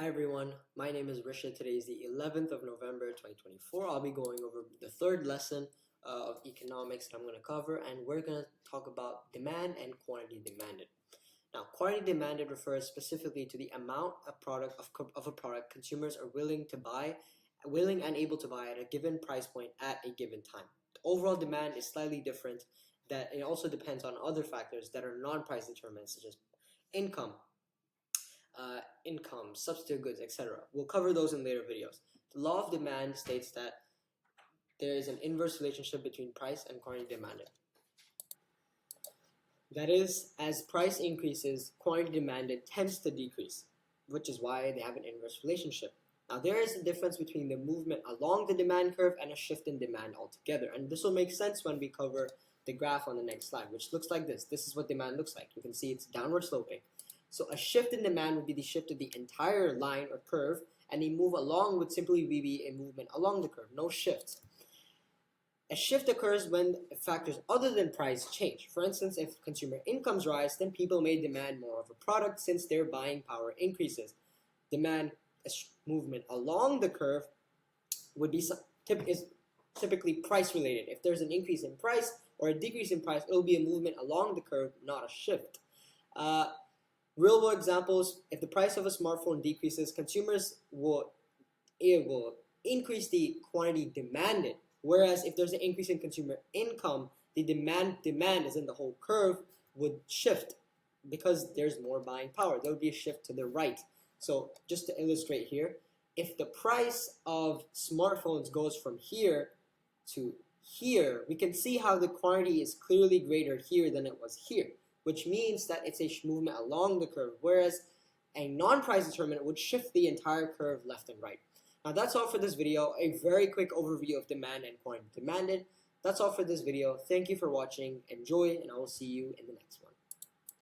Hi everyone, my name is Risha. Today is the 11th of November 2024. I'll be going over the third lesson of economics that I'm going to cover, and we're going to talk about demand and quantity demanded. Now, quantity demanded refers specifically to the amount of a product consumers are willing and able to buy at a given price point at a given time. The overall demand is slightly different. That it also depends on other factors that are non-price determinants, such as income, substitute goods, etc. We'll cover those in later videos. The law of demand states that there is an inverse relationship between price and quantity demanded. That is, as price increases, quantity demanded tends to decrease, which is why they have an inverse relationship. Now, there is a difference between the movement along the demand curve and a shift in demand altogether. And this will make sense when we cover the graph on the next slide, which looks like this. This is what demand looks like. You can see it's downward sloping. So a shift in demand would be the shift of the entire line or curve, and a move along would simply be a movement along the curve, no shift. A shift occurs when factors other than price change. For instance, if consumer incomes rise, then people may demand more of a product since their buying power increases. Demand movement along the curve would be typically price related. If there's an increase in price or a decrease in price, it will be a movement along the curve, not a shift. Real world examples: if the price of a smartphone decreases, consumers will increase the quantity demanded. Whereas if there's an increase in consumer income, the demand is in the whole curve would shift because there's more buying power. There would be a shift to the right. So just to illustrate here, if the price of smartphones goes from here to here, we can see how the quantity is clearly greater here than it was here, which means that it's a movement along the curve, whereas a non-price determinant would shift the entire curve left and right. Now that's all for this video, a very quick overview of demand and quantity demanded. That's all for this video. Thank you for watching, enjoy, and I will see you in the next one.